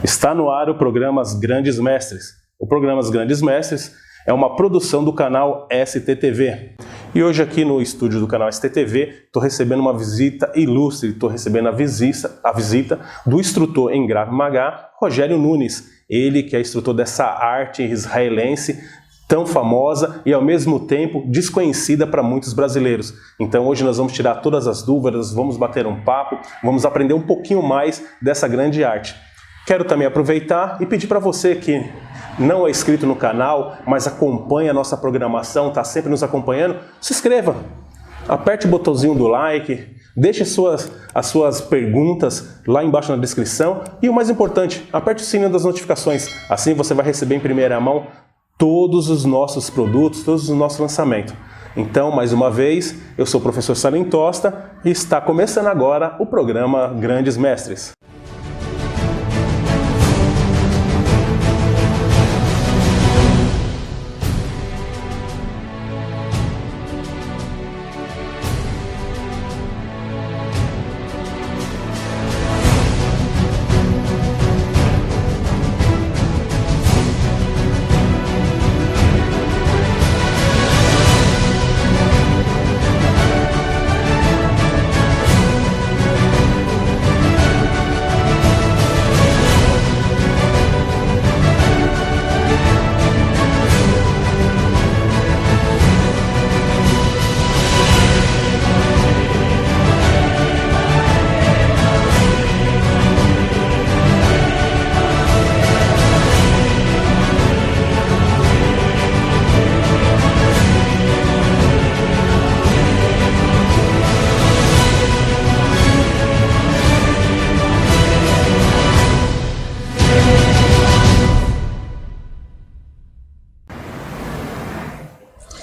Está no ar o programa As Grandes Mestres. O programa As Grandes Mestres é uma produção do canal STTV. E hoje aqui no estúdio do canal STTV estou recebendo uma visita ilustre, estou recebendo a visita do instrutor em Krav Maga, Rogério Nunes. Ele que é instrutor dessa arte israelense tão famosa e ao mesmo tempo desconhecida para muitos brasileiros. Então hoje nós vamos tirar todas as dúvidas, vamos bater um papo, vamos aprender um pouquinho mais dessa grande arte. Quero também aproveitar e pedir para você que não é inscrito no canal, mas acompanha a nossa programação, está sempre nos acompanhando, se inscreva, aperte o botãozinho do like, deixe as suas perguntas lá embaixo na descrição e o mais importante, aperte o sininho das notificações, assim você vai receber em primeira mão todos os nossos produtos, todos os nossos lançamentos. Então, mais uma vez, eu sou o professor Salim Tosta e está começando agora o programa Grandes Mestres.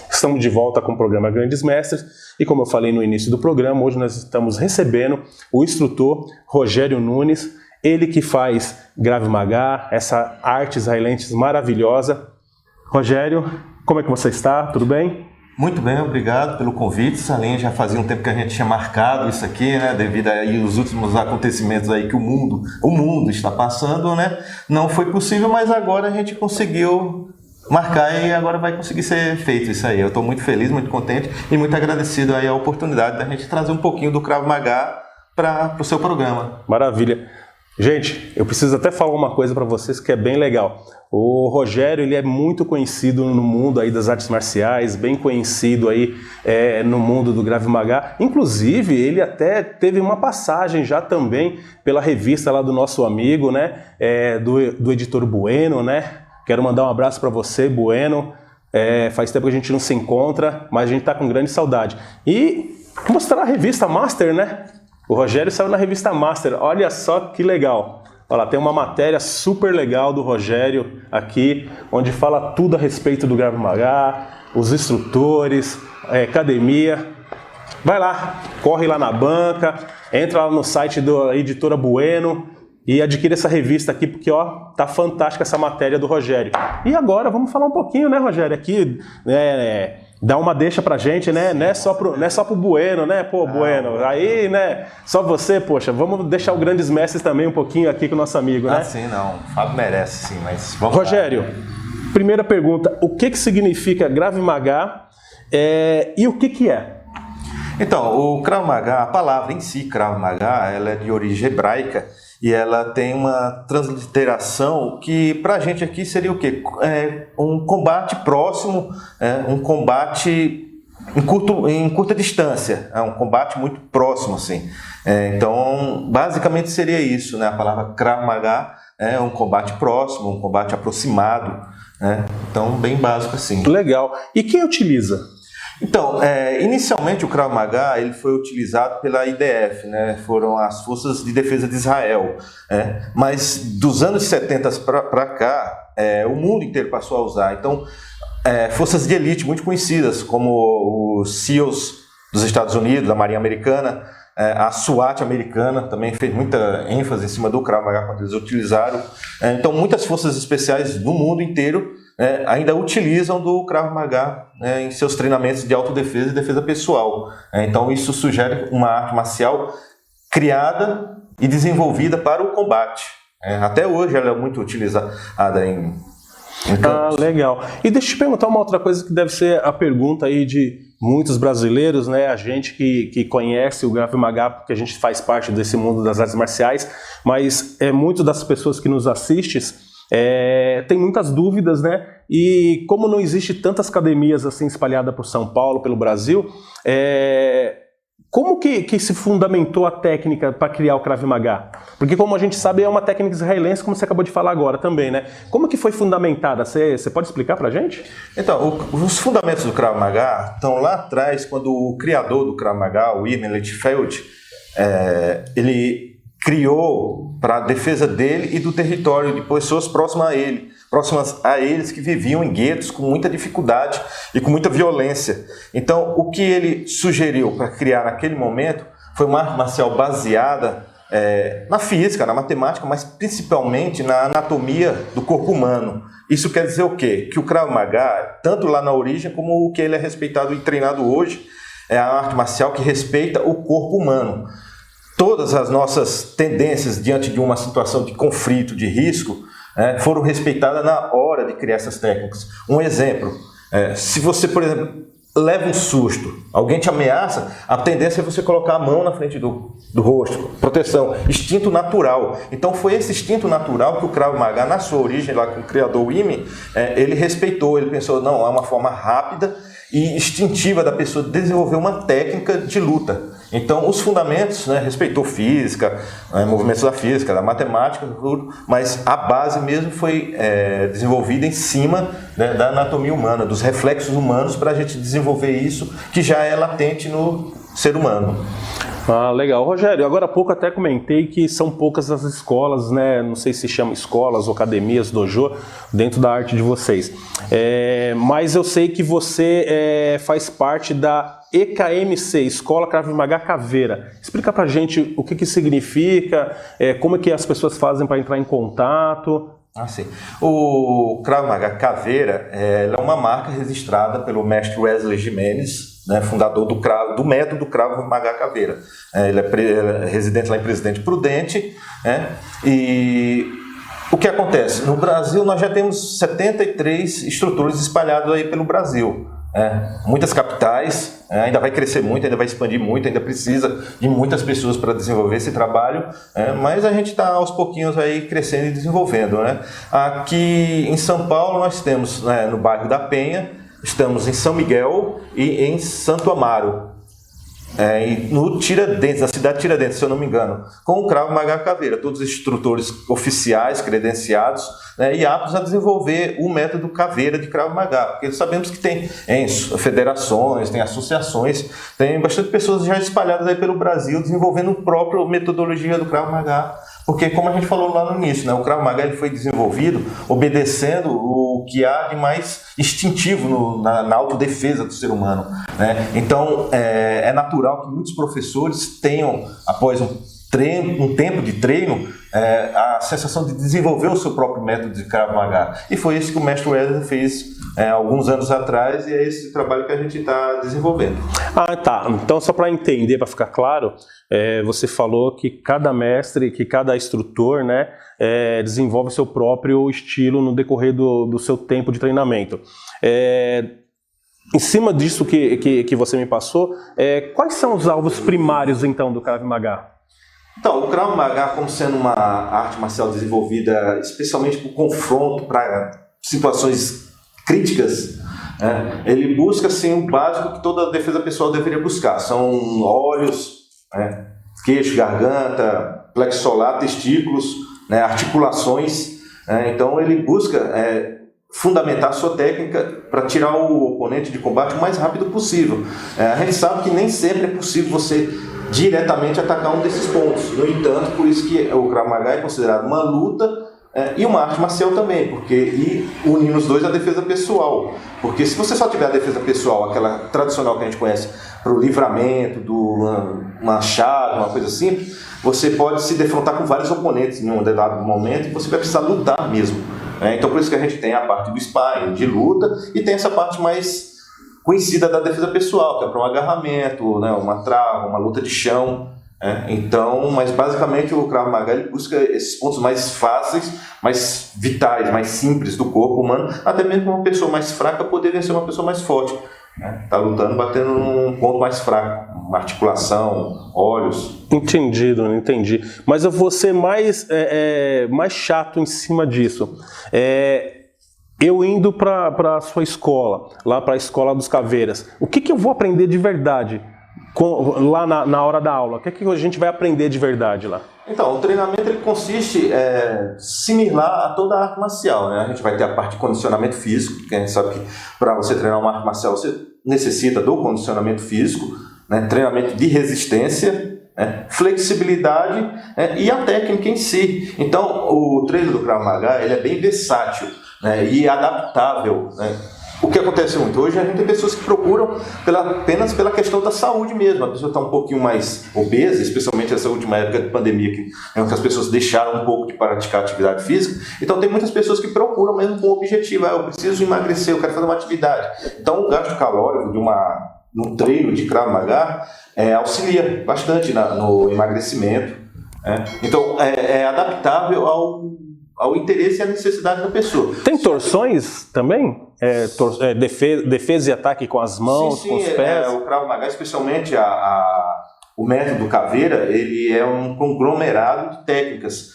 Estamos de volta com o programa Grandes Mestres e como eu falei no início do programa, hoje nós estamos recebendo o instrutor Rogério Nunes, ele que faz Krav Maga, essa arte israelense maravilhosa. Rogério, como é que você está? Tudo bem? Muito bem, obrigado pelo convite, Salim. Já fazia um tempo que a gente tinha marcado isso aqui, né? Devido aí aos últimos acontecimentos aí que o mundo está passando, né? Não foi possível, mas agora a gente conseguiu marcar e agora vai conseguir ser feito isso aí. Eu estou muito feliz, muito contente e muito agradecido aí a oportunidade da gente trazer um pouquinho do Krav Maga para o seu programa. Maravilha. Gente, eu preciso até falar uma coisa para vocês que é bem legal. O Rogério, ele é muito conhecido no mundo aí das artes marciais, bem conhecido aí no mundo do Krav Maga. Inclusive, ele até teve uma passagem já também pela revista lá do nosso amigo, né? Do editor Bueno, né? Quero mandar um abraço para você, Bueno. Faz tempo que a gente não se encontra, mas a gente está com grande saudade. E mostrar a revista Master, né? O Rogério saiu na revista Master. Olha só que legal. Olha lá, tem uma matéria super legal do Rogério aqui, onde fala tudo a respeito do Krav Maga, os instrutores, academia. Vai lá, corre lá na banca, entra lá no site da editora Bueno e adquire essa revista aqui, porque ó, tá fantástica essa matéria do Rogério. E agora vamos falar um pouquinho, né, Rogério? Aqui, dá uma deixa pra gente, né? Não é só pro Bueno, né? Pô, Bueno, aí, né? Só você, poxa, vamos deixar o Grandes Mestres também um pouquinho aqui com o nosso amigo, né? Ah, sim, não. O Fábio merece, sim, mas vamos Rogério, lá. Primeira pergunta, o que significa Krav Maga e o que é? Então, o Krav Maga, a palavra em si, Krav Maga, ela é de origem hebraica e ela tem uma transliteração que pra gente aqui seria o quê? Um combate próximo, um combate em curta distância, um combate muito próximo, assim. Então, basicamente seria isso, né? A palavra Krav Maga é um combate próximo, um combate aproximado, né? Então, bem básico assim. Legal. E quem utiliza? Então, inicialmente o Krav Maga ele foi utilizado pela IDF, né? Foram as Forças de Defesa de Israel, mas dos anos 70 para cá, o mundo inteiro passou a usar. Então, forças de elite muito conhecidas, como os SEALs dos Estados Unidos, a Marinha Americana, a SWAT americana também fez muita ênfase em cima do Krav Maga quando eles utilizaram. Então, muitas forças especiais do mundo inteiro ainda utilizam do Krav Maga em seus treinamentos de autodefesa e defesa pessoal. Então isso sugere uma arte marcial criada e desenvolvida para o combate. Até hoje ela é muito utilizada em campos. Legal. E deixa eu te perguntar uma outra coisa que deve ser a pergunta aí de muitos brasileiros, né? A gente que conhece o Krav Maga, porque a gente faz parte desse mundo das artes marciais, mas muito das pessoas que nos assistem tem muitas dúvidas, né? E como não existe tantas academias assim espalhadas por São Paulo, pelo Brasil, como que se fundamentou a técnica para criar o Krav Maga? Porque como a gente sabe, é uma técnica israelense, como você acabou de falar agora também, né? Como que foi fundamentada? Você pode explicar para a gente? Então, os fundamentos do Krav Maga estão lá atrás, quando o criador do Krav Maga, o Irving Lechfeld, ele criou para a defesa dele e do território de pessoas próximas a eles que viviam em guetos com muita dificuldade e com muita violência. Então, o que ele sugeriu para criar naquele momento foi uma arte marcial baseada na física, na matemática, mas principalmente na anatomia do corpo humano. Isso quer dizer o quê? Que o Krav Maga, tanto lá na origem como o que ele é respeitado e treinado hoje, é a arte marcial que respeita o corpo humano. Todas as nossas tendências diante de uma situação de conflito, de risco, foram respeitadas na hora de criar essas técnicas. Um exemplo, se você, por exemplo, leva um susto, alguém te ameaça, a tendência é você colocar a mão na frente do rosto, proteção, instinto natural. Então foi esse instinto natural que o Krav Maga, na sua origem, lá com o criador Irving, ele respeitou, ele pensou, não, é uma forma rápida e instintiva da pessoa desenvolver uma técnica de luta. Então, os fundamentos, respeitou física, movimentos da física, da matemática, tudo, mas a base mesmo foi desenvolvida em cima da anatomia humana, dos reflexos humanos, para a gente desenvolver isso que já é latente no ser humano. Legal. Rogério, agora há pouco até comentei que são poucas as escolas, né? Não sei se chama escolas ou academias, dojo, dentro da arte de vocês. Mas eu sei que você faz parte da EKMC, Escola Krav Maga Caveira. Explica pra gente o que significa, como é que as pessoas fazem para entrar em contato. Sim. O Krav Maga Caveira é uma marca registrada pelo mestre Wesley Jimenez, fundador do método Krav Maga Caveira. Ele é residente lá em Presidente Prudente. E o que acontece? No Brasil nós já temos 73 instrutores espalhados aí pelo Brasil. Muitas capitais, ainda vai crescer muito, ainda vai expandir muito, ainda precisa de muitas pessoas para desenvolver esse trabalho, mas a gente está aos pouquinhos aí crescendo e desenvolvendo. Aqui em São Paulo nós temos no bairro da Penha, estamos em São Miguel e em Santo Amaro. No Tiradentes, na cidade de Tiradentes, se eu não me engano, com o Krav Maga Caveira, todos os instrutores oficiais, credenciados, e aptos a desenvolver o método Caveira de Krav Maga, porque sabemos que tem federações, tem associações, tem bastante pessoas já espalhadas aí pelo Brasil desenvolvendo a própria metodologia do Krav Maga, porque como a gente falou lá no início, o Krav Maga ele foi desenvolvido obedecendo o que há de mais instintivo na autodefesa do ser humano. Então é natural que muitos professores tenham, após um tempo de treino, a sensação de desenvolver o seu próprio método de Krav Maga. E foi isso que o mestre Wesley fez alguns anos atrás, e é esse trabalho que a gente está desenvolvendo. Tá. Então, só para entender, para ficar claro, você falou que cada mestre, que cada instrutor, desenvolve o seu próprio estilo no decorrer do seu tempo de treinamento. Em cima disso que você me passou, quais são os alvos primários, então, do Krav Maga? Então, o Krav Maga, como sendo uma arte marcial desenvolvida especialmente para o confronto, para situações críticas, ele busca assim, o básico que toda defesa pessoal deveria buscar. São olhos, queixo, garganta, plexo solar, testículos, articulações. Então, ele busca fundamentar a sua técnica para tirar o oponente de combate o mais rápido possível. A gente sabe que nem sempre é possível você diretamente atacar um desses pontos. No entanto, por isso que o Krav Maga é considerado uma luta e uma arte marcial também, porque unindo os dois a defesa pessoal. Porque se você só tiver a defesa pessoal, aquela tradicional que a gente conhece, para o livramento, do machado, uma coisa assim, você pode se defrontar com vários oponentes em um dado momento e você vai precisar lutar mesmo. Então por isso que a gente tem a parte do sparring, de luta, e tem essa parte mais conhecida da defesa pessoal, que é para um agarramento, uma trava, uma luta de chão. Então, mas basicamente o Krav Maga ele busca esses pontos mais fáceis, mais vitais, mais simples do corpo humano, até mesmo uma pessoa mais fraca poder vencer uma pessoa mais forte. Tá lutando, batendo num ponto mais fraco, uma articulação, olhos. Entendido, entendi. Mas eu vou ser mais chato em cima disso. Eu indo para a sua escola, lá para a Escola dos Caveiras, o que eu vou aprender de verdade lá na hora da aula? O que a gente vai aprender de verdade lá? Então, o treinamento ele consiste similar a toda a arte marcial, né? A gente vai ter a parte de condicionamento físico, porque a gente sabe que para você treinar uma arte marcial você necessita do condicionamento físico, né? Treinamento de resistência, flexibilidade, e a técnica em si. Então, o treino do Krav Maga ele é bem versátil, né? E adaptável, né? O que acontece muito hoje, a gente tem pessoas que procuram apenas pela questão da saúde mesmo. A pessoa está um pouquinho mais obesa, especialmente essa última época de pandemia, que as pessoas deixaram um pouco de praticar atividade física. Então tem muitas pessoas que procuram mesmo com o objetivo, eu preciso emagrecer, eu quero fazer uma atividade. Então o gasto calórico num treino de Krav Maga auxilia bastante no emagrecimento. Então é adaptável ao interesse e à necessidade da pessoa. Tem torções também? Defesa e ataque com as mãos, sim, com os pés? O Krav Maga, especialmente o método caveira, ele é um conglomerado de técnicas.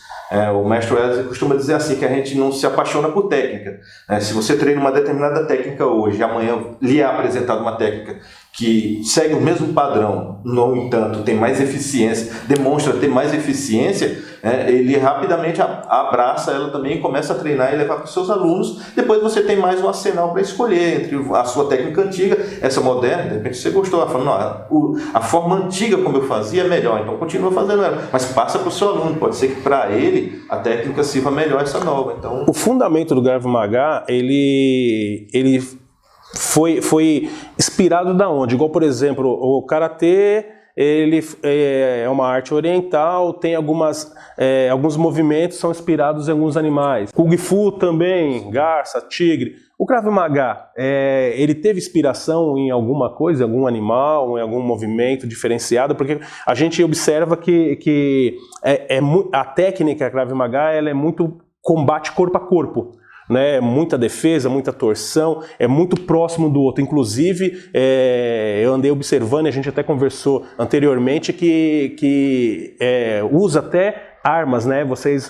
O mestre Wesley costuma dizer assim, que a gente não se apaixona por técnica. Se você treina uma determinada técnica hoje e amanhã lhe é apresentada uma técnica que segue o mesmo padrão, no entanto tem mais eficiência, demonstra ter mais eficiência, ele rapidamente abraça ela também e começa a treinar e levar para os seus alunos. Depois você tem mais um arsenal para escolher entre a sua técnica antiga, essa moderna. De repente você gostou, falando, não, a forma antiga como eu fazia é melhor, então continua fazendo ela, mas passa para o seu aluno, pode ser que para ele a técnica sirva melhor essa nova. Então, o fundamento do Krav Maga, ele foi inspirado da onde? Igual, por exemplo, o Karatê, ele é uma arte oriental, tem alguns movimentos são inspirados em alguns animais. Kung Fu também, garça, tigre. O Krav Maga, ele teve inspiração em alguma coisa, em algum animal, em algum movimento diferenciado? Porque a gente observa que a técnica Krav Maga ela é muito combate corpo a corpo. Muita defesa, muita torção, é muito próximo do outro. Inclusive, eu andei observando, e a gente até conversou anteriormente, que usa até armas,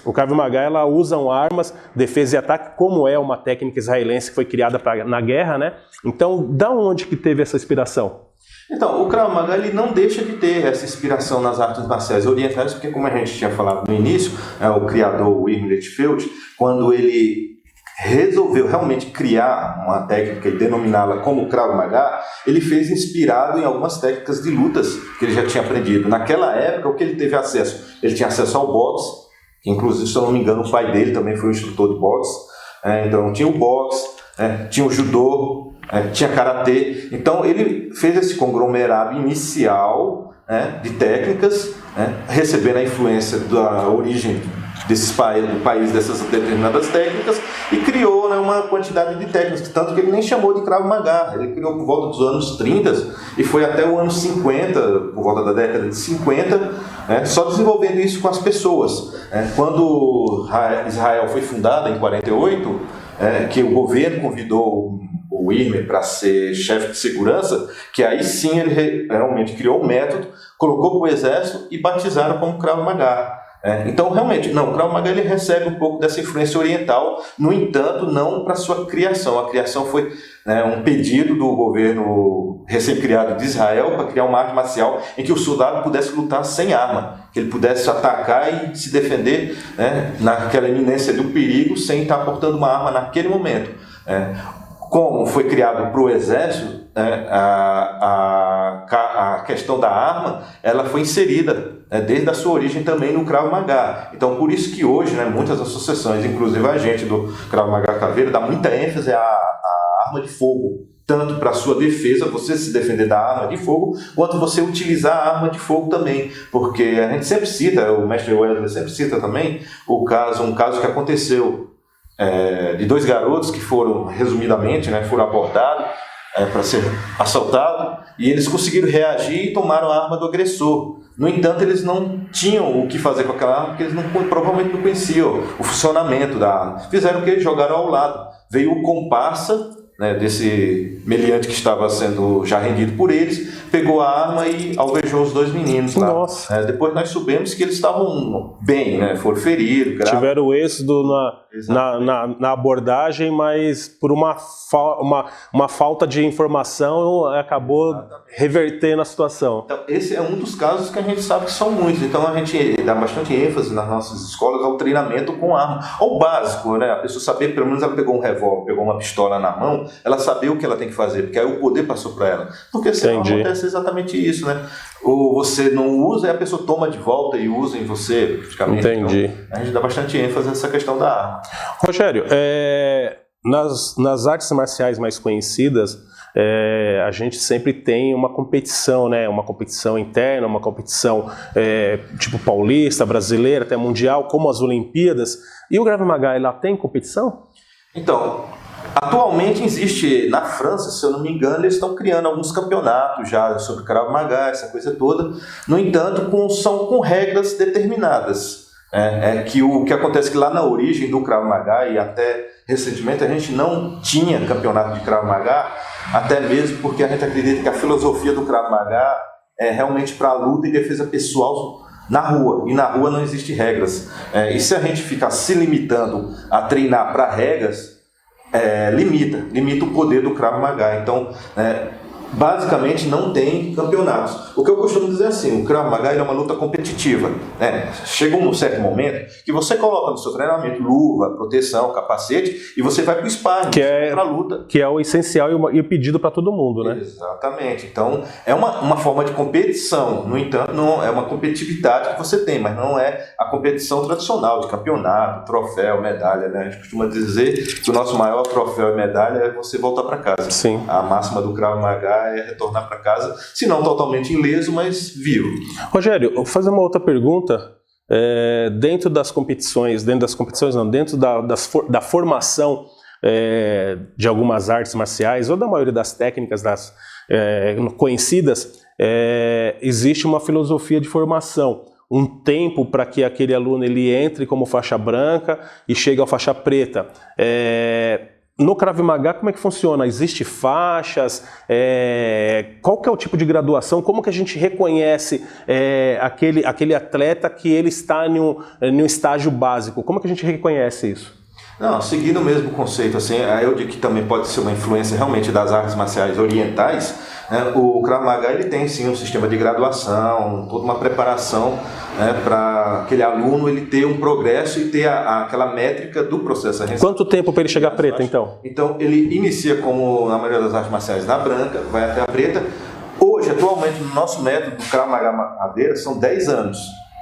o Krav Maga ela usam armas, defesa e ataque, como é uma técnica israelense que foi criada na guerra, Então, da onde que teve essa inspiração? Então, o Krav Maga ele não deixa de ter essa inspiração nas artes marciais orientais, porque como a gente tinha falado no início, o criador, o Irving Letfield, quando ele resolveu realmente criar uma técnica e denominá-la como Krav Maga, ele fez inspirado em algumas técnicas de lutas que ele já tinha aprendido. Naquela época, o que ele teve acesso? Ele tinha acesso ao boxe, que inclusive, se eu não me engano, o pai dele também foi um instrutor de boxe. Então, tinha o boxe, tinha o judô, tinha karatê. Então, ele fez esse conglomerado inicial de técnicas, recebendo a influência da origem do país dessas determinadas técnicas e criou uma quantidade de técnicas, tanto que ele nem chamou de Krav Maga, ele criou por volta dos anos 30 e foi até o ano 50, por volta da década de 50, só desenvolvendo isso com as pessoas. Quando Israel foi fundada em 48, que o governo convidou o Irmer para ser chefe de segurança, que aí sim ele realmente criou um método, colocou para o exército e batizaram como Krav Maga. Então, realmente, o Krav Maga ele recebe um pouco dessa influência oriental, no entanto, não para sua criação. A criação foi um pedido do governo recém-criado de Israel para criar uma arte marcial em que o soldado pudesse lutar sem arma, que ele pudesse atacar e se defender naquela iminência do perigo sem estar portando uma arma naquele momento. Como foi criado para o exército, a questão da arma ela foi inserida desde a sua origem também no Krav Maga. Então, por isso que hoje, muitas associações, inclusive a gente do Krav Maga Caveira, dá muita ênfase à arma de fogo, tanto para a sua defesa, você se defender da arma de fogo, quanto você utilizar a arma de fogo também, porque a gente sempre cita, o mestre Wesley sempre cita também um caso que aconteceu de dois garotos que foram, resumidamente, foram abordados para ser assaltado, e eles conseguiram reagir e tomaram a arma do agressor. No entanto, eles não tinham o que fazer com aquela arma, porque eles provavelmente não conheciam o funcionamento da arma. Fizeram o que? Jogaram ao lado. Veio o comparsa, né, desse meliante que estava sendo já rendido por eles, pegou a arma e alvejou os 2 meninos lá. Nossa. Depois nós soubemos que eles estavam bem, né, foram feridos. Tiveram êxito na abordagem, mas por uma falta de informação acabou revertendo a situação. Então, esse é um dos casos que a gente sabe que são muitos. Então a gente dá bastante ênfase nas nossas escolas ao treinamento com arma. Ao básico, né? A pessoa saber, pelo menos ela pegou um revólver, pegou uma pistola na mão, ela saber o que ela tem que fazer, porque aí o poder passou para ela. Porque senão acontece exatamente isso, né? Ou você não usa e a pessoa toma de volta e usa em você, praticamente. Entendi. Então, a gente dá bastante ênfase nessa questão da arma. Rogério, nas artes marciais mais conhecidas, a gente sempre tem uma competição, né? Uma competição interna, uma competição tipo paulista, brasileira, até mundial, como as Olimpíadas. E o Krav Maga, lá tem competição? Então, atualmente existe na França, se eu não me engano, eles estão criando alguns campeonatos já sobre Krav Maga, essa coisa toda. No entanto, são com regras determinadas. Que o que acontece que lá na origem do Krav Maga, e até recentemente a gente não tinha campeonato de Krav Maga, até mesmo porque a gente acredita que a filosofia do Krav Maga é realmente para a luta e defesa pessoal na rua, e na rua não existe regras. E se a gente ficar se limitando a treinar para regras, limita o poder do Krav Maga. Então, basicamente não tem campeonatos. O que eu costumo dizer assim, o Krav Maga é uma luta competitiva. Chega um certo momento que você coloca no seu treinamento luva, proteção, capacete, e você vai para o sparring, para a luta. Que é o essencial e o pedido para todo mundo, né? Exatamente. Então, é uma forma de competição. No entanto, não é uma competitividade que você tem, mas não é a competição tradicional de campeonato, troféu, medalha, né? A gente costuma dizer que o nosso maior troféu e medalha é você voltar para casa. Sim. A máxima do Krav Maga é retornar para casa, se não totalmente ileso, mas vivo. Rogério, vou fazer uma outra pergunta. Dentro das competições não, dentro da formação de algumas artes marciais, ou da maioria das técnicas conhecidas, existe uma filosofia de formação. Um tempo para que aquele aluno ele entre como faixa branca e chegue à faixa preta. No Krav Maga, como é que funciona? Existem faixas? Qual que é o tipo de graduação? Como que a gente reconhece aquele atleta que ele está em um estágio básico? Como que a gente reconhece isso? Não, seguindo o mesmo conceito, assim, eu digo que também pode ser uma influência realmente das artes marciais orientais, né? O Krav Maga ele tem sim um sistema de graduação, toda uma preparação, né, para aquele aluno ele ter um progresso e ter aquela métrica do processo. Quanto tempo para ele chegar preta, então? Então ele inicia como na maioria das artes marciais na branca, vai até a preta. Hoje, atualmente, no nosso método do Krav Maga Madeira, são 10 anos.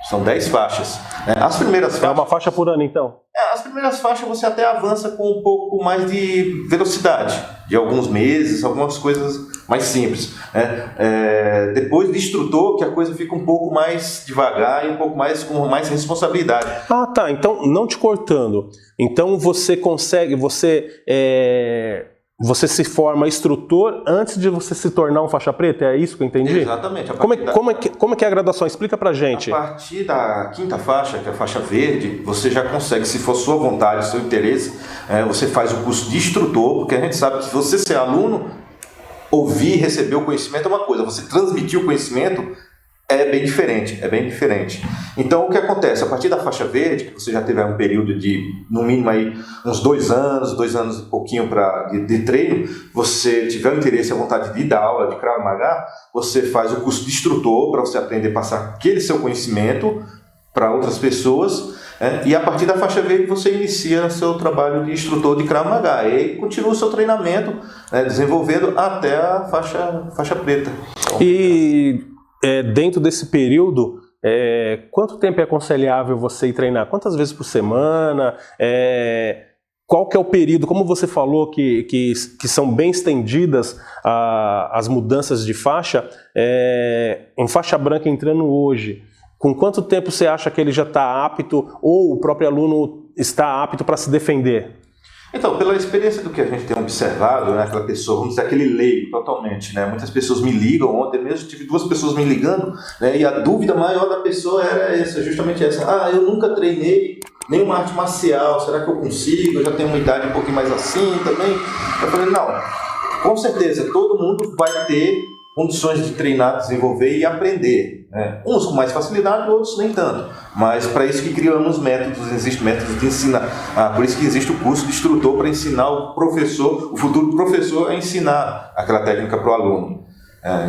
São 10 faixas. As primeiras faixas... É uma faixa por ano, então? As primeiras faixas você até avança com um pouco mais de velocidade, de alguns meses, algumas coisas mais simples. Depois de instrutor, que a coisa fica um pouco mais devagar e um pouco mais com mais responsabilidade. Ah, tá. Então, não te cortando. Então, você consegue... Você se forma instrutor antes de você se tornar um faixa preta? É isso que eu entendi? Exatamente. Como é que é a graduação? Explica pra gente. A partir da quinta faixa, que é a faixa verde, você já consegue, se for sua vontade, seu interesse, você faz o curso de instrutor, porque a gente sabe que você ser aluno, ouvir e receber o conhecimento é uma coisa, você transmitir o conhecimento é bem diferente. Então, o que acontece? A partir da faixa verde, que você já teve um período de, no mínimo, aí, uns 2 anos e pouquinho de treino, você tiver o interesse e a vontade de dar aula de Krav Maga, você faz o curso de instrutor para você aprender a passar aquele seu conhecimento para outras pessoas, e a partir da faixa verde você inicia seu trabalho de instrutor de Krav Maga e continua o seu treinamento, desenvolvendo até a faixa preta. E... dentro desse período, quanto tempo é aconselhável você ir treinar? Quantas vezes por semana? Qual que é o período? Como você falou que são bem estendidas as mudanças de faixa, um faixa branca entrando hoje, com quanto tempo você acha que ele já está apto ou o próprio aluno está apto para se defender? Então, pela experiência do que a gente tem observado, né, aquela pessoa, vamos dizer, aquele leigo totalmente, né, muitas pessoas me ligam, ontem mesmo tive 2 pessoas me ligando, né, e a dúvida maior da pessoa era essa, justamente essa: eu nunca treinei nenhuma arte marcial, será que eu consigo? Eu já tenho uma idade um pouquinho mais assim também. Eu falei, não, com certeza, todo mundo vai ter condições de treinar, desenvolver e aprender, né? Uns com mais facilidade, outros nem tanto. Mas para isso que criamos métodos, existem métodos de ensinar. Por isso que existe o curso de instrutor para ensinar o professor, o futuro professor, a ensinar aquela técnica para o aluno.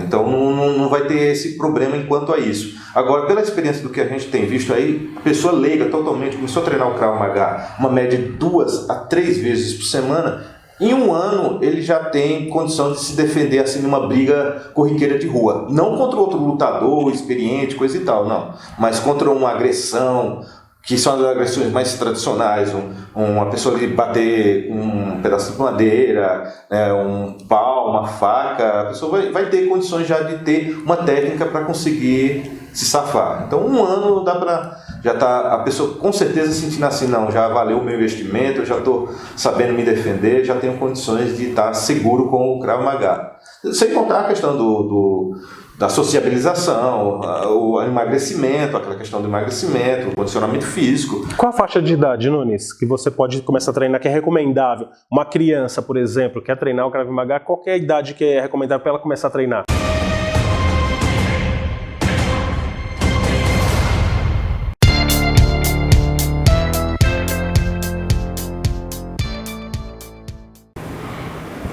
Então não vai ter esse problema enquanto a isso. Agora, pela experiência do que a gente tem visto aí, a pessoa leiga totalmente, começou a treinar o Krav Maga, uma média de 2 a 3 vezes por semana. Em um ano, ele já tem condição de se defender assim numa briga corriqueira de rua. Não contra outro lutador experiente, coisa e tal, não. Mas contra uma agressão, que são as agressões mais tradicionais. Uma pessoa ali bater um pedaço de madeira, né, um pau, uma faca. A pessoa vai ter condições já de ter uma técnica para conseguir se safar. Então, um ano dá para... Já está a pessoa com certeza sentindo assim, não, já valeu o meu investimento, eu já estou sabendo me defender, já tenho condições de estar seguro com o Krav Maga. Sem contar a questão da sociabilização, o emagrecimento, aquela questão do emagrecimento, o condicionamento físico. Qual a faixa de idade, Nunes, que você pode começar a treinar, que é recomendável? Uma criança, por exemplo, quer treinar o Krav Maga, qual é a idade que é recomendável para ela começar a treinar?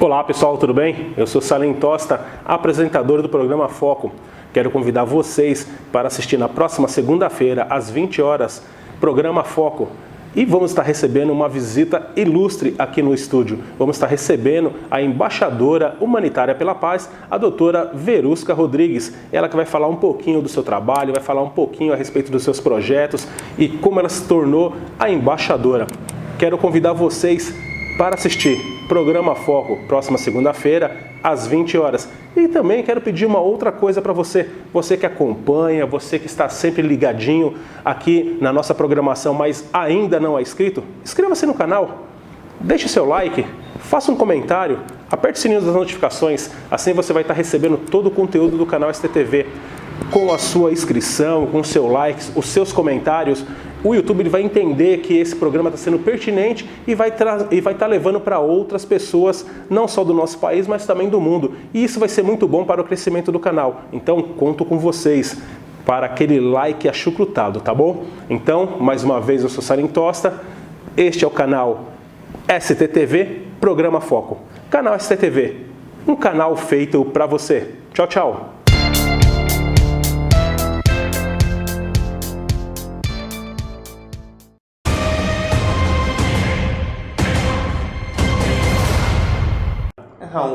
Olá pessoal, tudo bem? Eu sou Salim Tosta, apresentador do programa Foco. Quero convidar vocês para assistir na próxima segunda-feira, às 20 horas, programa Foco. E vamos estar recebendo uma visita ilustre aqui no estúdio. Vamos estar recebendo a embaixadora humanitária pela paz, a doutora Verusca Rodrigues. Ela que vai falar um pouquinho do seu trabalho, vai falar um pouquinho a respeito dos seus projetos e como ela se tornou a embaixadora. Quero convidar vocês para assistir Programa Foco, próxima segunda-feira, às 20 horas. E também quero pedir uma outra coisa para você. Você que acompanha, você que está sempre ligadinho aqui na nossa programação, mas ainda não é inscrito, inscreva-se no canal, deixe seu like, faça um comentário, aperte o sininho das notificações, assim você vai estar recebendo todo o conteúdo do canal STTV. Com a sua inscrição, com o seu like, os seus comentários, o YouTube ele vai entender que esse programa está sendo pertinente e vai estar levando para outras pessoas, não só do nosso país, mas também do mundo. E isso vai ser muito bom para o crescimento do canal. Então, conto com vocês para aquele like achucrutado, tá bom? Então, mais uma vez, eu sou Salim Tosta, este é o canal STTV, Programa Foco. Canal STTV, um canal feito para você. Tchau, tchau!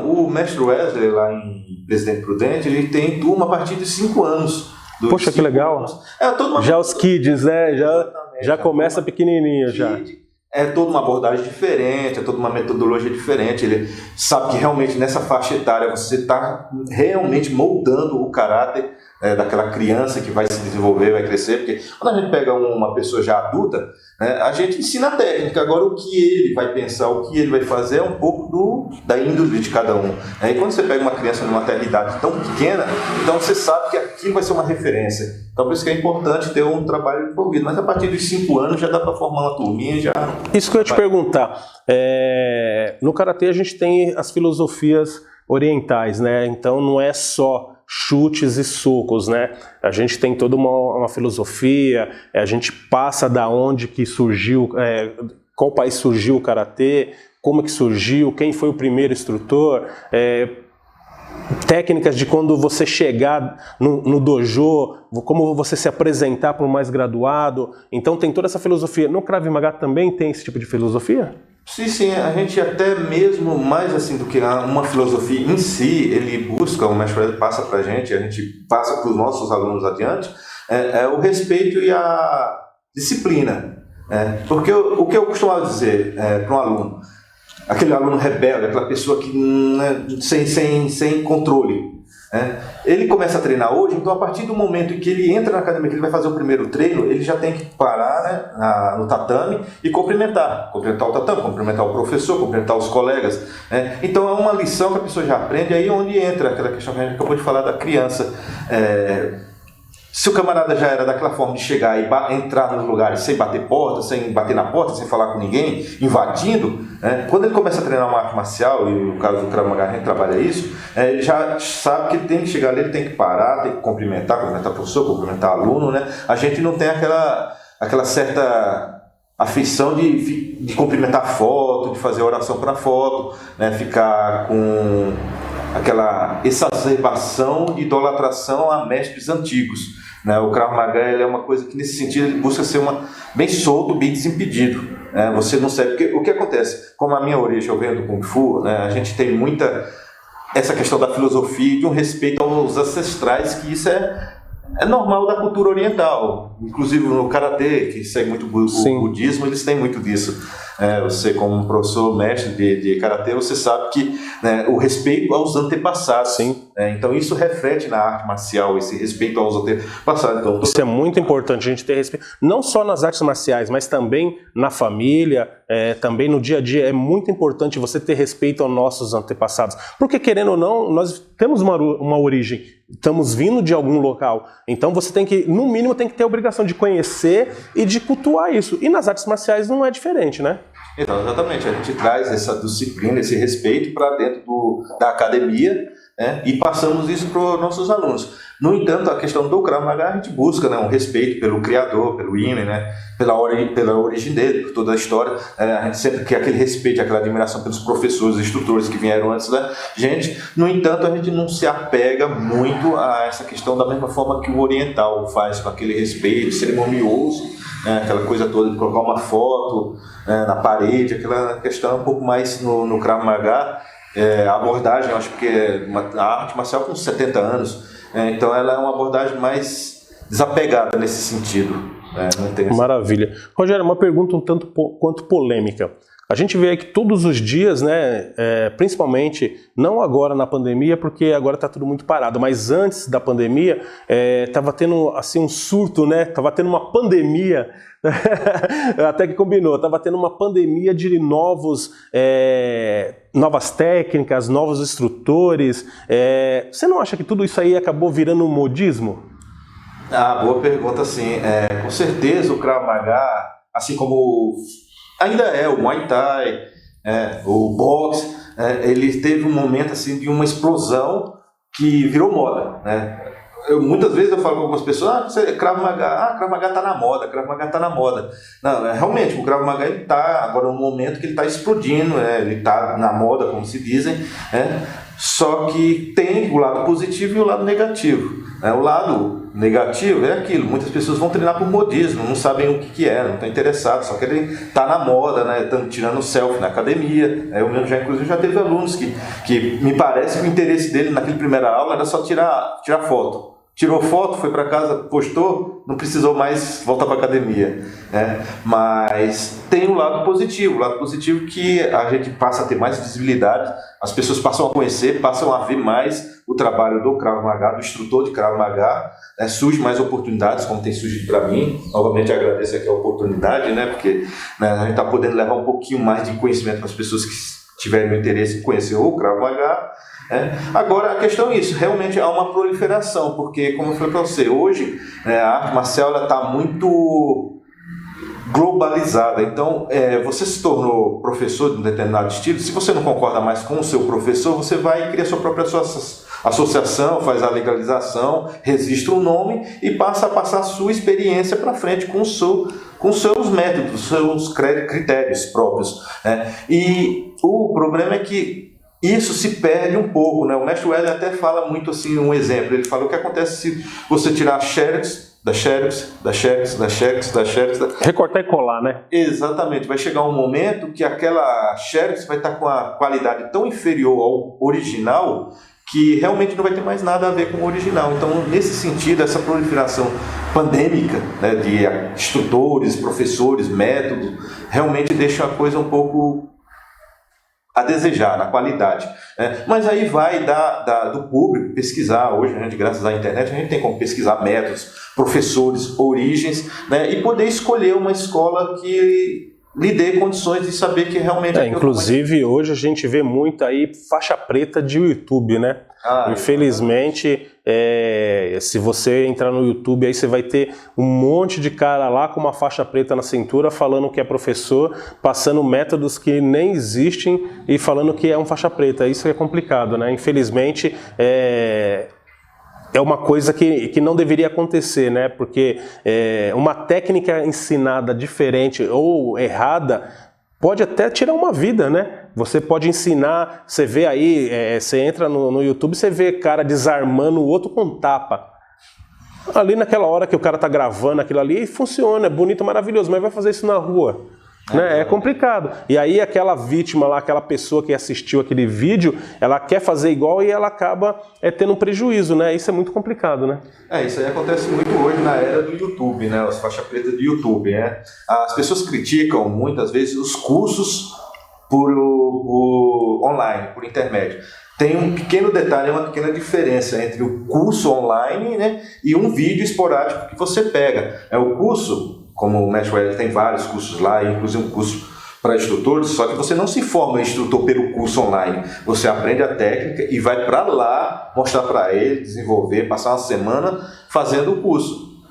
O mestre Wesley, lá em Presidente Prudente, ele tem turma a partir de 5 anos. Poxa, que legal. Já os kids, né? Já começa pequenininho já. É toda uma abordagem diferente, é toda uma metodologia diferente. Ele sabe que realmente nessa faixa etária você está realmente moldando o caráter daquela criança que vai se desenvolver, vai crescer. Porque quando a gente pega uma pessoa já adulta, a gente ensina a técnica. Agora o que ele vai pensar, o que ele vai fazer é um pouco da índole de cada um. E quando você pega uma criança numa idade tão pequena, então você sabe que aquilo vai ser uma referência. Então por isso que é importante ter um trabalho envolvido. Mas a partir dos 5 anos já dá para formar uma turminha. Isso que eu ia te perguntar. No Karatê a gente tem as filosofias orientais, né? Então não é só chutes e socos, né? A gente tem toda uma filosofia, a gente passa da onde que surgiu, qual país surgiu o Karatê, como que surgiu, quem foi o primeiro instrutor, técnicas de quando você chegar no dojo, como você se apresentar para o mais graduado. Então tem toda essa filosofia. No Krav Maga também tem esse tipo de filosofia? Sim, a gente até mesmo mais assim do que uma filosofia em si, ele busca, o mestre passa para a gente passa para os nossos alunos adiante, o respeito e a disciplina. Porque o que eu costumava dizer para um aluno, aquele aluno rebelde, aquela pessoa que sem controle, Ele começa a treinar hoje, então a partir do momento em que ele entra na academia, que ele vai fazer o primeiro treino, ele já tem que parar, né, no tatame e cumprimentar o tatame, cumprimentar o professor, cumprimentar os colegas. Então é uma lição que a pessoa já aprende, aí onde entra aquela questão que a gente acabou de falar da criança. Se o camarada já era daquela forma de chegar e entrar nos lugares sem bater porta, sem bater na porta, sem falar com ninguém, invadindo, quando ele começa a treinar uma arte marcial, e no caso do Krav Maga a gente trabalha isso, ele já sabe que ele tem que chegar ali, ele tem que parar, tem que cumprimentar o professor, cumprimentar o aluno, né? A gente não tem aquela certa afeição de cumprimentar foto, de fazer oração para foto, né? Ficar com aquela exacerbação de idolatração a mestres antigos. O Krav Maga é uma coisa que, nesse sentido, ele busca ser bem solto, bem desimpedido. Você não sabe. Porque o que acontece? Como a minha origem, eu venho do Kung Fu, a gente tem muita essa questão da filosofia e de um respeito aos ancestrais, que isso é normal da cultura oriental. Inclusive no Karatê, que segue muito o budismo, eles têm muito disso. Você, como professor mestre de Karatê, você sabe que, né, o respeito aos antepassados. Sim. Então isso reflete na arte marcial, esse respeito aos antepassados. Então, isso é muito importante, a gente ter respeito, não só nas artes marciais, mas também na família, também no dia a dia. É muito importante você ter respeito aos nossos antepassados, porque, querendo ou não, nós temos uma origem, estamos vindo de algum local, então você tem que, no mínimo, tem que ter a obrigação de conhecer e de cultuar isso. E nas artes marciais não é diferente, né? Então, exatamente, a gente traz essa disciplina, esse respeito para dentro da academia, e passamos isso para os nossos alunos. No entanto, a questão do Krav Maga, a gente busca, um respeito pelo criador, pelo Imen, pela origem dele, por toda a história. A gente sempre quer aquele respeito, aquela admiração pelos professores, instrutores que vieram antes da gente. No entanto, a gente não se apega muito a essa questão da mesma forma que o oriental faz, com aquele respeito cerimonioso, aquela coisa toda de colocar uma foto na parede, aquela questão um pouco mais no Krav Maga. A abordagem, eu acho que a arte marcial com 70 anos, então ela é uma abordagem mais desapegada nesse sentido. Não tem Maravilha. Rogério, uma pergunta um tanto quanto polêmica. A gente vê que todos os dias, principalmente, não agora na pandemia, porque agora está tudo muito parado, mas antes da pandemia, estava tendo assim, um surto, estava tendo uma pandemia, até que combinou, estava tendo uma pandemia de novas técnicas, novos instrutores. Você não acha que tudo isso aí acabou virando um modismo? Boa pergunta, sim. Com certeza o Krav Maga, assim como ainda o Muay Thai, o boxe, ele teve um momento assim, de uma explosão que virou moda. Muitas vezes eu falo com algumas pessoas, Krav Maga está na moda, Krav Maga está na moda. Não, realmente, o Krav Maga está agora no momento que ele está explodindo, ele está na moda, como se dizem, só que tem o lado positivo e o lado negativo. O lado negativo é aquilo, muitas pessoas vão treinar por modismo, não sabem o que não estão interessados, só querem estar na moda, estão tirando selfie na academia. Eu mesmo inclusive já teve alunos que me parece que o interesse dele naquela primeira aula era só tirar foto. Tirou foto, foi para casa, postou, não precisou mais voltar para a academia. Mas tem o lado positivo que a gente passa a ter mais visibilidade, as pessoas passam a conhecer, passam a ver mais o trabalho do Krav Maga, do instrutor de Krav Maga, surge mais oportunidades, como tem surgido para mim. Novamente agradeço aqui a oportunidade, porque a gente está podendo levar um pouquinho mais de conhecimento para as pessoas que tiverem interesse em conhecer o Krav Maga. Agora a questão é isso, realmente há uma proliferação, porque, como eu falei para você, hoje a arte marcial está muito globalizada. Então, você se tornou professor de um determinado estilo, se você não concorda mais com o seu professor, você vai criar sua própria associação, faz a legalização, registra o nome e passa a passar a sua experiência para frente com seus métodos, seus critérios próprios. E o problema é que isso se perde um pouco, O mestre Weller até fala muito assim, um exemplo. Ele fala o que acontece se você tirar xerox da xerox. Recortar e colar, Exatamente. Vai chegar um momento que aquela xerox vai estar com a qualidade tão inferior ao original que realmente não vai ter mais nada a ver com o original. Então, nesse sentido, essa proliferação pandêmica, de instrutores, professores, métodos, realmente deixa a coisa um pouco a desejar na qualidade, né? Mas aí vai do público pesquisar. Hoje, né, graças à internet, a gente tem como pesquisar métodos, professores, origens, né, e poder escolher uma escola que lhe dê condições de saber que realmente... Inclusive, hoje a gente vê muito aí faixa preta de YouTube, né? Infelizmente, se você entrar no YouTube, aí você vai ter um monte de cara lá com uma faixa preta na cintura falando que é professor, passando métodos que nem existem e falando que é um faixa preta. Isso é complicado, né? Infelizmente, é uma coisa que não deveria acontecer, né? Porque uma técnica ensinada diferente ou errada pode até tirar uma vida, né? Você pode ensinar, você vê aí, você entra no YouTube, você vê cara desarmando o outro com tapa. Ali naquela hora que o cara tá gravando aquilo ali, funciona, é bonito, maravilhoso, mas vai fazer isso na rua? Né? É complicado. E aí aquela vítima lá, aquela pessoa que assistiu aquele vídeo, ela quer fazer igual e ela acaba tendo um prejuízo, né? Isso é muito complicado, né? Isso aí acontece muito hoje na era do YouTube, né? As faixas pretas do YouTube, né? As pessoas criticam muitas vezes os cursos por online, por intermédio. Tem um pequeno detalhe, uma pequena diferença entre o curso online, né, e um vídeo esporádico que você pega. O curso, como o Mestre Wellington tem vários cursos lá, inclusive um curso para instrutores, só que você não se forma instrutor pelo curso online. Você aprende a técnica e vai para lá mostrar para ele, desenvolver, passar uma semana fazendo o curso,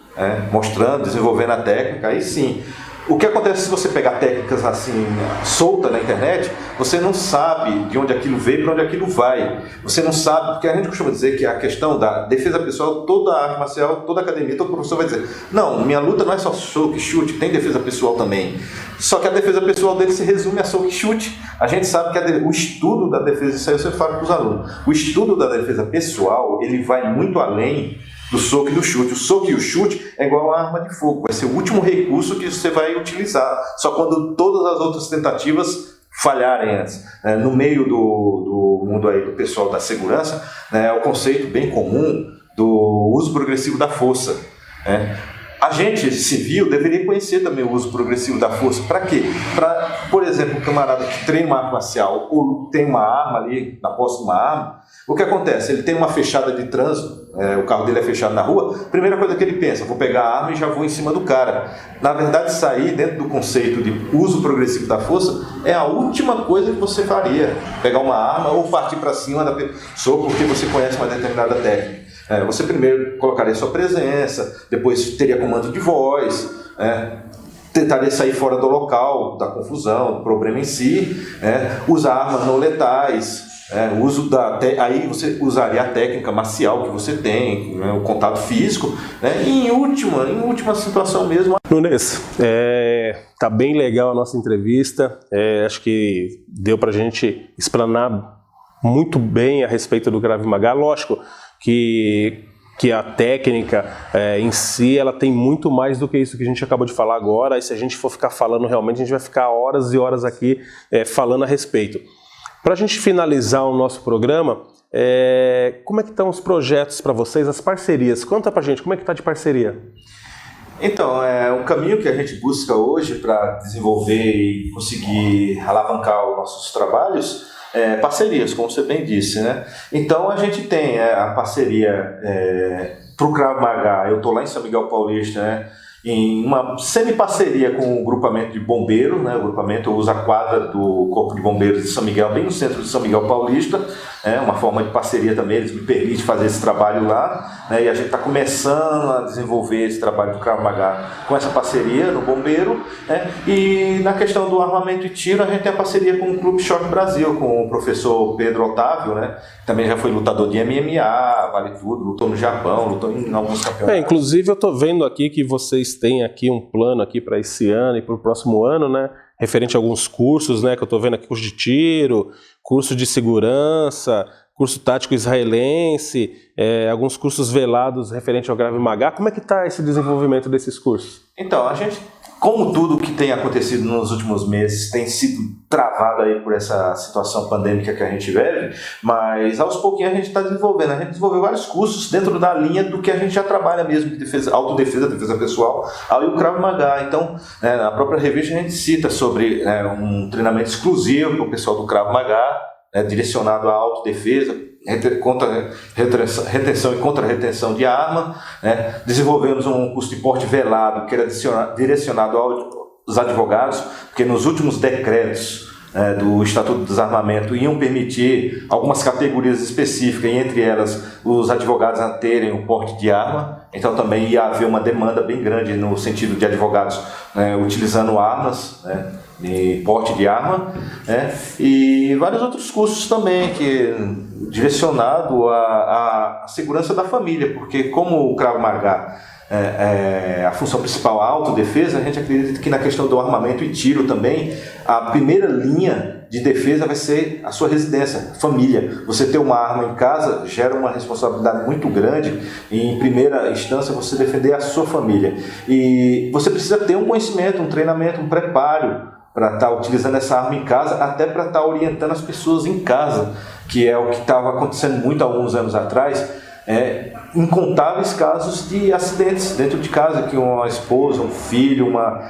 mostrando, desenvolvendo a técnica, aí sim. O que acontece se você pegar técnicas assim, solta na internet, você não sabe de onde aquilo veio e para onde aquilo vai. Você não sabe, porque a gente costuma dizer que a questão da defesa pessoal, toda arte marcial, toda academia, todo professor vai dizer: não, minha luta não é só soco e chute, tem defesa pessoal também. Só que a defesa pessoal dele se resume a soco e chute. A gente sabe que o estudo da defesa, isso aí eu sempre falo para os alunos, o estudo da defesa pessoal, ele vai muito além do soco e do chute. O soco e o chute é igual a arma de fogo, vai ser o último recurso que você vai utilizar, só quando todas as outras tentativas falharem antes. No meio do mundo aí do pessoal da segurança, é o conceito bem comum do uso progressivo da força. A gente civil deveria conhecer também o uso progressivo da força. Para quê? Para, por exemplo, um camarada que treina uma arte marcial ou tem uma arma ali, na posse de uma arma, o que acontece? Ele tem uma fechada de trânsito, o carro dele é fechado na rua, primeira coisa que ele pensa: vou pegar a arma e já vou em cima do cara. Na verdade, sair dentro do conceito de uso progressivo da força é a última coisa que você faria. Pegar uma arma ou partir para cima da pessoa porque você conhece uma determinada técnica. Você primeiro colocaria sua presença, depois teria comando de voz, tentaria sair fora do local da confusão, do problema em si, usar armas não letais, aí você usaria a técnica marcial que você tem, o contato físico, e em última situação mesmo. Nunes, tá bem legal a nossa entrevista, acho que deu pra gente explanar muito bem a respeito do Krav Maga. Lógico que a técnica em si, ela tem muito mais do que isso que a gente acabou de falar agora, e se a gente for ficar falando realmente, a gente vai ficar horas e horas aqui falando a respeito. Para a gente finalizar o nosso programa, como é que estão os projetos para vocês, as parcerias? Conta pra gente, como é que está de parceria? Então, o caminho que a gente busca hoje para desenvolver e conseguir alavancar os nossos trabalhos parcerias, como você bem disse, né? Então a gente tem a parceria para o Krav Maga. Eu estou lá em São Miguel Paulista, né? Em uma semi-parceria com o grupamento de bombeiros, né? O grupamento usa a quadra do Corpo de Bombeiros de São Miguel, bem no centro de São Miguel Paulista, uma forma de parceria também. Eles me permitem fazer esse trabalho lá, e a gente está começando a desenvolver esse trabalho do Krav Maga com essa parceria no bombeiro, e na questão do armamento e tiro, a gente tem a parceria com o Clube Choque Brasil, com o professor Pedro Otávio, né? Também já foi lutador de MMA, vale tudo, lutou no Japão, lutou em alguns campeonatos. Inclusive eu estou vendo aqui que vocês têm aqui um plano aqui para esse ano e para o próximo ano, né? Referente a alguns cursos, né? Que eu estou vendo aqui, curso de tiro, curso de segurança, curso tático israelense, alguns cursos velados referente ao Krav Maga. Como é que está esse desenvolvimento desses cursos? Então, a gente como tudo que tem acontecido nos últimos meses tem sido travado aí por essa situação pandêmica que a gente vive, mas aos pouquinhos a gente está desenvolvendo. A gente desenvolveu vários cursos dentro da linha do que a gente já trabalha mesmo, de defesa, autodefesa, defesa pessoal, aí o Krav Maga. Então, na própria revista a gente cita sobre um treinamento exclusivo para o pessoal do Krav Maga, direcionado à autodefesa, contra retenção e contra-retenção de arma. Desenvolvemos um curso de porte velado que era direcionado aos advogados, porque nos últimos decretos do Estatuto do Desarmamento iam permitir algumas categorias específicas, e entre elas os advogados a terem o porte de arma. Então também ia haver uma demanda bem grande no sentido de advogados utilizando armas, de porte de arma, e vários outros cursos também que direcionado à segurança da família, porque como o Krav Maga a função principal a autodefesa, a gente acredita que na questão do armamento e tiro também, a primeira linha de defesa vai ser a sua residência, família. Você ter uma arma em casa gera uma responsabilidade muito grande, e em primeira instância você defender a sua família. E você precisa ter um conhecimento, um treinamento, um preparo para estar utilizando essa arma em casa, até para estar orientando as pessoas em casa, que é o que estava acontecendo muito há alguns anos atrás. Incontáveis casos de acidentes dentro de casa, que uma esposa, um filho, uma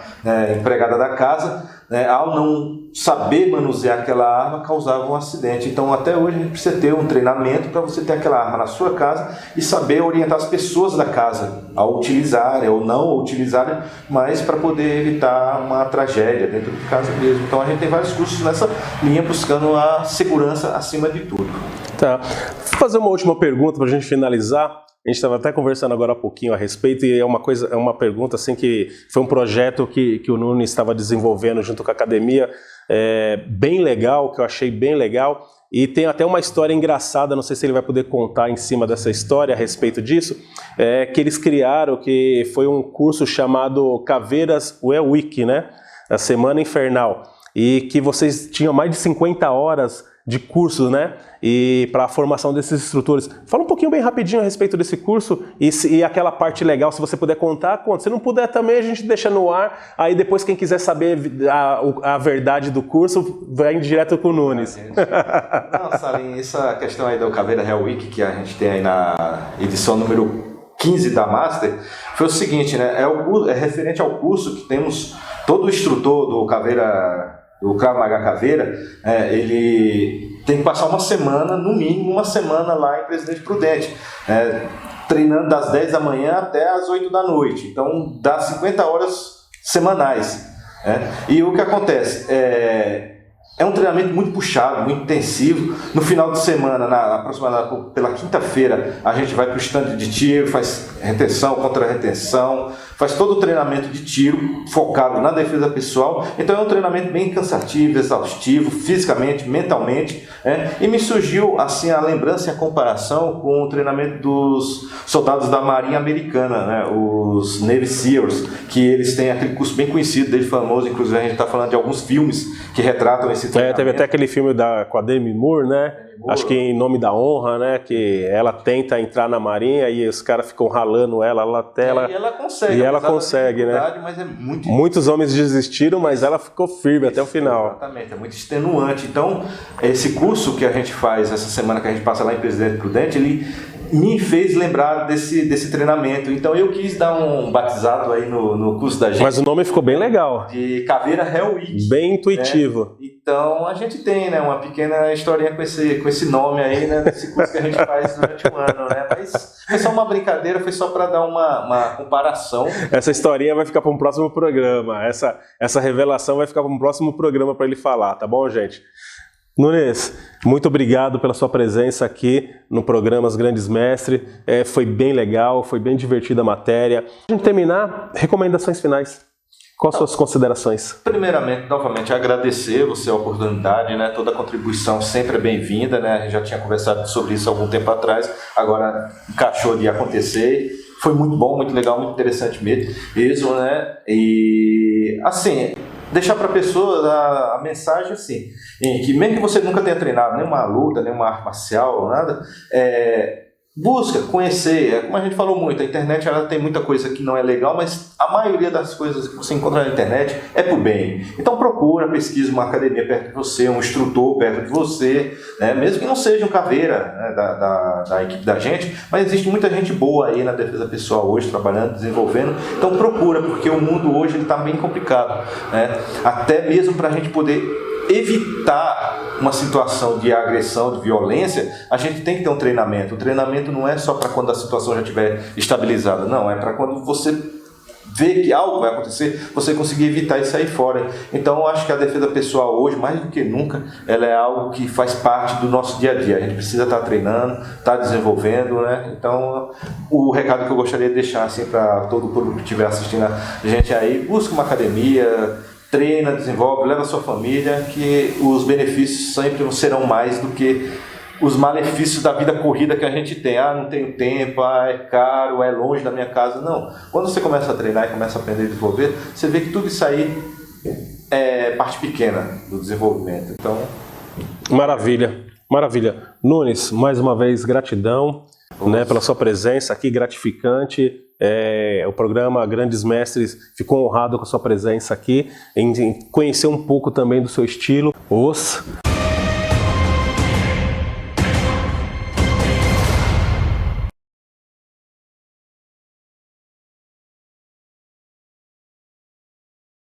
empregada da casa, ao não saber manusear aquela arma, causava um acidente. Então até hoje a gente precisa ter um treinamento para você ter aquela arma na sua casa e saber orientar as pessoas da casa a utilizarem ou não utilizarem, mas para poder evitar uma tragédia dentro de casa mesmo. Então a gente tem vários cursos nessa linha, buscando a segurança acima de tudo. Tá. Vou fazer uma última pergunta para a gente finalizar. A gente estava até conversando agora há pouquinho a respeito, e é uma pergunta assim que foi um projeto que o Nunes estava desenvolvendo junto com a academia, bem legal, que eu achei bem legal, e tem até uma história engraçada, não sei se ele vai poder contar em cima dessa história a respeito disso, que eles criaram, que foi um curso chamado Caveiras Week, a Semana Infernal, e que vocês tinham mais de 50 horas de curso, e para a formação desses instrutores. Fala um pouquinho bem rapidinho a respeito desse curso e aquela parte legal, se você puder contar, conta. Se não puder também, a gente deixa no ar, aí depois quem quiser saber a verdade do curso, vai direto com o Nunes. Não, Salim, essa questão aí do Caveira Hell Week, que a gente tem aí na edição número 15 da Master, foi o seguinte, é referente ao curso que temos todo o instrutor do Krav Maga Caveira, ele tem que passar uma semana, no mínimo uma semana lá em Presidente Prudente, treinando das 10 da manhã até as 8 da noite. Então dá 50 horas semanais. E o que acontece? É um treinamento muito puxado, muito intensivo. No final de semana, aproximadamente pela quinta-feira, a gente vai para o stand de tiro, faz retenção, contra-retenção, faz todo o treinamento de tiro focado na defesa pessoal. Então é um treinamento bem cansativo, exaustivo, fisicamente, mentalmente. E me surgiu assim a lembrança e a comparação com o treinamento dos soldados da Marinha Americana, os Navy SEALs, que eles têm aquele curso bem conhecido, dele famoso, inclusive a gente está falando de alguns filmes que retratam esse treinamento. Teve até aquele filme com a Demi Moore, acho que Em Nome da Honra, que ela tenta entrar na Marinha e os caras ficam ralando ela até ela... E ela consegue. E ela consegue, Mas é muito... Muitos homens desistiram, mas ela ficou firme até o final. Exatamente, é muito extenuante. Então, esse curso que a gente faz essa semana, que a gente passa lá em Presidente Prudente, ele me fez lembrar desse treinamento. Então eu quis dar um batizado aí no curso da gente. Mas o nome ficou bem legal. De Caveira Hell Week. Bem intuitivo. Então a gente tem uma pequena historinha com esse nome aí, desse curso que a gente faz durante o ano. Mas foi só uma brincadeira, foi só para dar uma comparação. Essa historinha vai ficar para um próximo programa. Essa revelação vai ficar para um próximo programa para ele falar, tá bom, gente? Nunes, muito obrigado pela sua presença aqui no programa Os Grandes Mestres. Foi bem legal, foi bem divertida a matéria. Para a gente terminar, recomendações finais. Quais suas considerações? Primeiramente, novamente, agradecer você a oportunidade, Toda contribuição sempre é bem-vinda, A gente já tinha conversado sobre isso há algum tempo atrás, agora encaixou de acontecer. Foi muito bom, muito legal, muito interessante mesmo, E, assim, deixar para a pessoa a mensagem assim, que mesmo que você nunca tenha treinado nenhuma luta, nenhuma arte marcial, nada, Busca conhecer, como a gente falou muito, a internet ela tem muita coisa que não é legal, mas a maioria das coisas que você encontra na internet é pro bem. Então procura, pesquisa uma academia perto de você, um instrutor perto de você, né? Mesmo que não seja um caveira, né, da equipe da gente, mas existe muita gente boa aí na defesa pessoal hoje, trabalhando, desenvolvendo. Então procura, porque o mundo hoje está bem complicado, né? Até mesmo para a gente poder evitar uma situação de agressão, de violência, a gente tem que ter um treinamento. O treinamento não é só para quando a situação já estiver estabilizada, não, é para quando você vê que algo vai acontecer, você conseguir evitar e sair fora. Então eu acho que a defesa pessoal hoje, mais do que nunca, ela é algo que faz parte do nosso dia a dia. A gente precisa estar treinando, estar desenvolvendo, né? Então o recado que eu gostaria de deixar assim, para todo o público que estiver assistindo a gente aí, busca uma academia, treina, desenvolve, leva a sua família, que os benefícios sempre serão mais do que os malefícios da vida corrida que a gente tem. Ah, não tenho tempo, ah, é caro, é longe da minha casa. Não. Quando você começa a treinar e começa a aprender a desenvolver, você vê que tudo isso aí é parte pequena do desenvolvimento. Então, Maravilha, maravilha. Nunes, mais uma vez, gratidão, né, pela sua presença aqui, gratificante. O programa Grandes Mestres ficou honrado com a sua presença aqui, em conhecer um pouco também do seu estilo.